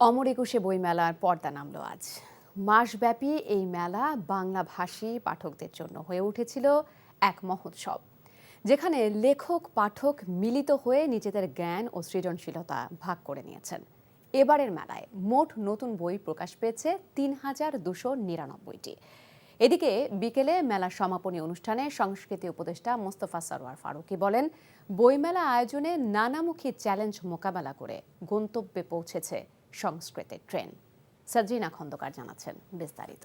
অমর একুশে বইমেলার পর্দা নামল আজ। মাসব্যাপী এই মেলা বাংলাভাষী পাঠকদের জন্য হয়ে উঠেছিল এক মহোৎসব, যেখানে লেখক পাঠক মিলিত হয়ে নিজেদের জ্ঞান ও সৃজনশীলতা ভাগ করে নিয়েছেন। এবারের মেলায় মোট নতুন বই প্রকাশ পেয়েছে ৩,২৯৯টি। এদিকে বিকেলে মেলার সমাপনী অনুষ্ঠানে সংস্কৃতি উপদেষ্টা মোস্তফা সরওয়ার ফারুকী বলেন, বইমেলা আয়োজনে নানামুখী চ্যালেঞ্জ মোকাবেলা করে গন্তব্যে পৌঁছেছে সংস্কৃতির ট্রেন। সাজরিনা খন্দকার জানাচ্ছেন বিস্তারিত।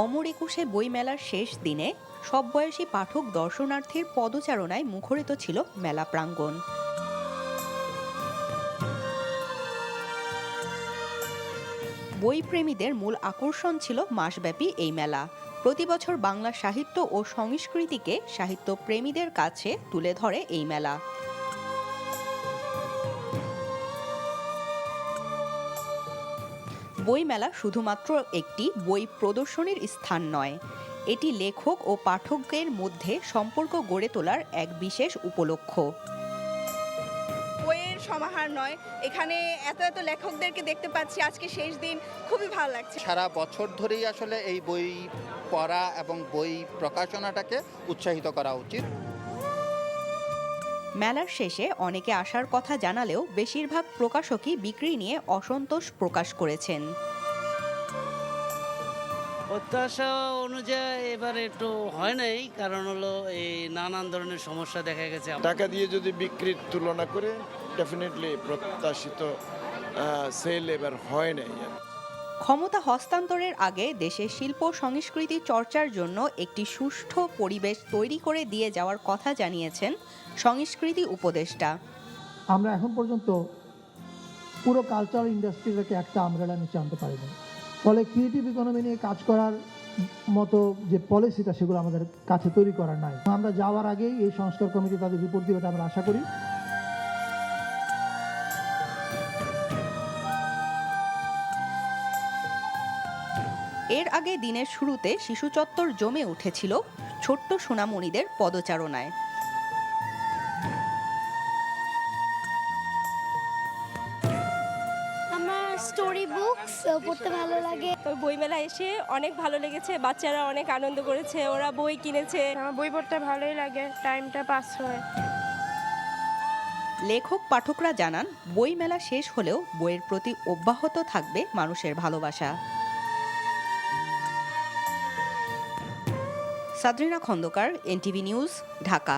অমর একুশে বইমেলার শেষ দিনে সব বয়সী পাঠক দর্শনার্থীর পদচারণায় মুখরিত ছিল মেলা প্রাঙ্গণ। বইপ্রেমীদের মূল আকর্ষণ ছিল মাসব্যাপী এই মেলা। প্রতি বছর বাংলা সাহিত্য ও সংস্কৃতিকে সাহিত্যপ্রেমীদের কাছে তুলে ধরে এই মেলা। বইমেলা শুধুমাত্র একটি বই প্রদর্শনীর স্থান নয়, এটি লেখক ও পাঠকের মধ্যে সম্পর্ক গড়ে তোলার এক বিশেষ উপলক্ষ। বইয়ের সমাহার নয়, এখানে এত এত লেখকদেরকে দেখতে পাচ্ছি। আজকে শেষ দিন, খুবই ভালো লাগছে। সারা বছর ধরেই আসলে এই বই পড়া এবং বই প্রকাশনাটাকে উৎসাহিত করা উচিত। মেলার শেষে অনেকে আসার কথা জানালেও বেশিরভাগ প্রকাশকই বিক্রি নিয়ে অসন্তোষ প্রকাশ করেছেন। প্রত্যাশা অনুযায়ী এবার একটু হয় নাই, কারণ হলো এই নানান ধরনের সমস্যা দেখা গেছে। টাকা দিয়ে যদি বিক্রির তুলনা করে ডেফিনেটলি প্রত্যাশিত সেল এবার হয় নাই। ক্ষমতা হস্তান্তরের আগে দেশের শিল্প সংস্কৃতি চর্চার জন্য একটি সুষ্ঠু পরিবেশ তৈরি করে দিয়ে যাওয়ার কথা জানিয়েছেন সংস্কৃতি উপদেষ্টা। আমরা এখন পর্যন্ত পুরো কালচারাল ইন্ডাস্ট্রিটাকে একটা আমব্রেলা নিচে আনতে পারিনি, ফলে ক্রিয়েটিভ ইকোনমি নিয়ে কাজ করার মতো যে পলিসিটা সেগুলো আমাদের কাছে তৈরি করার নাই। আমরা যাওয়ার আগেই এই সংস্কার কমিটি তাদের রিপোর্ট দিবে, এটা আমরা আশা করি। এর আগে দিনের শুরুতে শিশু চত্বর জমে উঠেছিল ছোট্ট সোনামণিদের পদচারণায়। আমার স্টোরি বুকস পড়তে ভালো লাগে। বইমেলা এসে অনেক ভালো লেগেছে, বাচ্চারা অনেক আনন্দ করেছে, ওরা বই কিনেছে। আমার বই পড়তে ভালোই লাগে, টাইমটা পাস হয়। লেখক পাঠকরা জানান, বইমেলা শেষ হলেও বইয়ের প্রতি অব্যাহত থাকবে মানুষের ভালোবাসা। সাজরিনা খন্দকার, এনটিভি নিউজ, ঢাকা।